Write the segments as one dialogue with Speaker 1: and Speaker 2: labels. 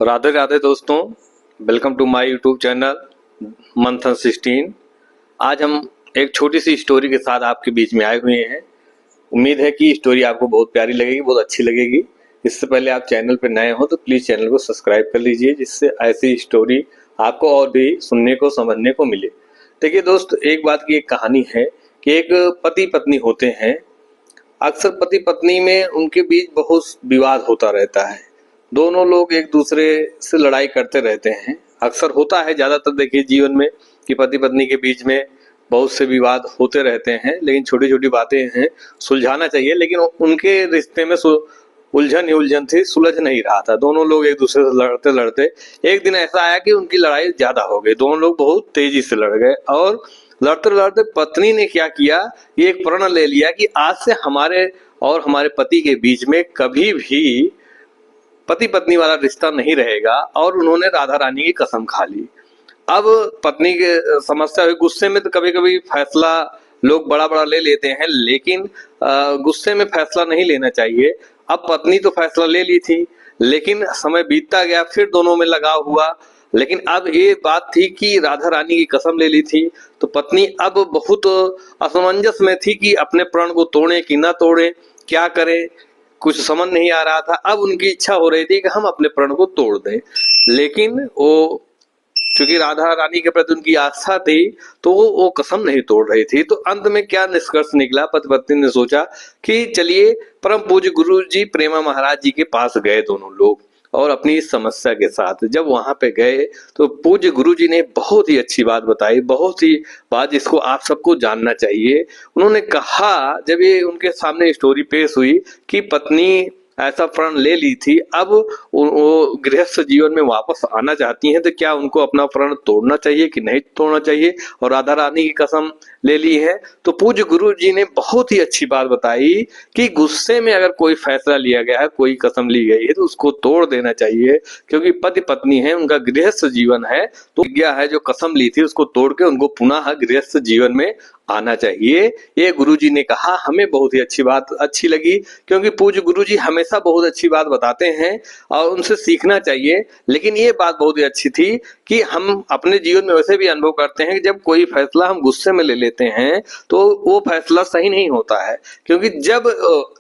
Speaker 1: राधे राधे दोस्तों, welcome to my YouTube channel Manthan 16। आज हम एक छोटी सी स्टोरी के साथ आपके बीच में आए हुए हैं। उम्मीद है कि स्टोरी आपको बहुत प्यारी लगेगी, बहुत अच्छी लगेगी। इससे पहले आप चैनल पर नए हो तो प्लीज़ चैनल को सब्सक्राइब कर लीजिए, जिससे ऐसी स्टोरी आपको और भी सुनने को समझने को मिले। देखिए दोस्त, एक बात की एक कहानी है कि एक पति पत्नी होते हैं। अक्सर पति पत्नी में उनके बीच बहुत विवाद होता रहता है। दोनों लोग एक दूसरे से लड़ाई करते रहते हैं। अक्सर होता है ज़्यादातर, देखिए जीवन में, कि पति पत्नी के बीच में बहुत से विवाद होते रहते हैं, लेकिन छोटी छोटी बातें हैं, सुलझाना चाहिए। लेकिन उनके रिश्ते में उलझन ही उलझन थी, सुलझ नहीं रहा था। दोनों लोग एक दूसरे से लड़ते लड़ते एक दिन ऐसा आया कि उनकी लड़ाई ज्यादा हो गई। दोनों लोग बहुत तेजी से लड़ गए और लड़ते लड़ते पत्नी ने क्या किया, ये एक प्रण ले लिया कि आज से हमारे और हमारे पति के बीच में कभी भी पति पत्नी वाला रिश्ता नहीं रहेगा। और उन्होंने राधा रानी की कसम खा ली। अब पत्नी के समस्या हुई, गुस्से में तो कभी कभी फैसला लोग बड़ा बड़ा ले लेते हैं, लेकिन गुस्से में फैसला नहीं लेना चाहिए। अब पत्नी तो फैसला ले ली थी, लेकिन समय बीतता गया, फिर दोनों में लगाव हुआ। लेकिन अब ये बात थी कि राधा रानी की कसम ले ली थी, तो पत्नी अब बहुत असमंजस में थी कि अपने प्रण को तोड़े कि ना तोड़े, क्या करे, कुछ समझ नहीं आ रहा था। अब उनकी इच्छा हो रही थी कि हम अपने प्रण को तोड़ दें, लेकिन वो, क्योंकि राधा रानी के प्रति उनकी आस्था थी, तो वो कसम नहीं तोड़ रही थी। तो अंत में क्या निष्कर्ष निकला, पति पत्नी ने सोचा कि चलिए परम पूज्य गुरु जी प्रेमा महाराज जी के पास गए दोनों लोग, और अपनी इस समस्या के साथ जब वहां पे गए तो पूज्य गुरु जी ने बहुत ही अच्छी बात बताई, बहुत ही बात जिसको आप सबको जानना चाहिए। उन्होंने कहा, जब ये उनके सामने स्टोरी पेश हुई कि पत्नी ऐसा प्रण ले ली थी, अब वो गृहस्थ जीवन में वापस आना चाहती हैं, तो क्या उनको अपना प्रण तोड़ना चाहिए कि नहीं तोड़ना चाहिए, और राधा रानी की कसम ले ली है। तो पूज्य गुरु जी ने बहुत ही अच्छी बात बताई कि गुस्से में अगर कोई फैसला लिया गया है, कोई कसम ली गई है, तो उसको तोड़ देना चाहिए, क्योंकि पति पत्नी है, उनका गृहस्थ जीवन है। तो क्या है, जो कसम ली थी उसको तोड़ के उनको पुनः गृहस्थ जीवन में आना चाहिए। ये गुरुजी ने कहा, हमें बहुत ही अच्छी बात अच्छी लगी, क्योंकि पूज्य गुरुजी हमेशा बहुत अच्छी बात बताते हैं और उनसे सीखना चाहिए। लेकिन ये बात बहुत ही अच्छी थी कि हम अपने जीवन में वैसे भी अनुभव करते हैं कि जब कोई फैसला हम गुस्से में ले लेते हैं तो वो फैसला सही नहीं होता है, क्योंकि जब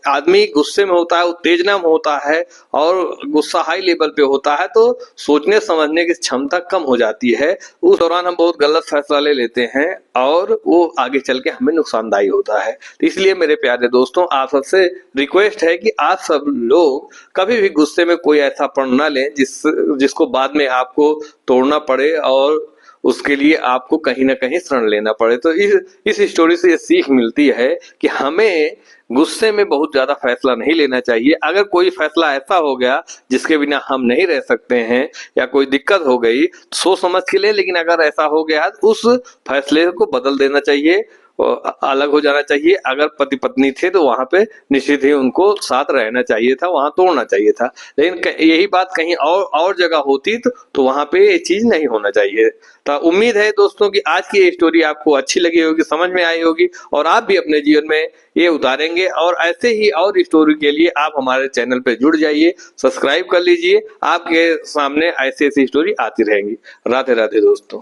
Speaker 1: आदमी गुस्से में होता है, उत्तेजना में होता है और गुस्सा हाई लेवल पे होता है, तो सोचने समझने की क्षमता कम हो जाती है। उस दौरान हम बहुत गलत फैसला ले लेते हैं और वो आगे चल के हमें नुकसानदायी होता है। तो इसलिए मेरे प्यारे दोस्तों, आप सबसे रिक्वेस्ट है कि आप सब लोग कभी भी गुस्से में कोई ऐसा प्रण ना लें जिसको बाद में आपको तोड़ना पड़े और उसके लिए आपको कहीं ना कहीं शरण लेना पड़े। तो इस स्टोरी से ये सीख मिलती है कि हमें गुस्से में बहुत ज्यादा फैसला नहीं लेना चाहिए। अगर कोई फैसला ऐसा हो गया जिसके बिना हम नहीं रह सकते हैं या कोई दिक्कत हो गई, सोच समझ के ले, लेकिन अगर ऐसा हो गया उस फैसले को बदल देना चाहिए, अलग हो जाना चाहिए। अगर पति पत्नी थे तो वहां पे निश्चित ही उनको साथ रहना चाहिए था, वहां तोड़ना चाहिए था। लेकिन यही बात कहीं और जगह होती तो वहां पे ये चीज नहीं होना चाहिए। तो उम्मीद है दोस्तों कि आज की ये स्टोरी आपको अच्छी लगी होगी, समझ में आई होगी, और आप भी अपने जीवन में ये उतारेंगे। और ऐसे ही और स्टोरी के लिए आप हमारे चैनल पे जुड़ जाइए, सब्सक्राइब कर लीजिए। आपके सामने ऐसी ऐसी स्टोरी आती रहेंगी। राधे राधे दोस्तों।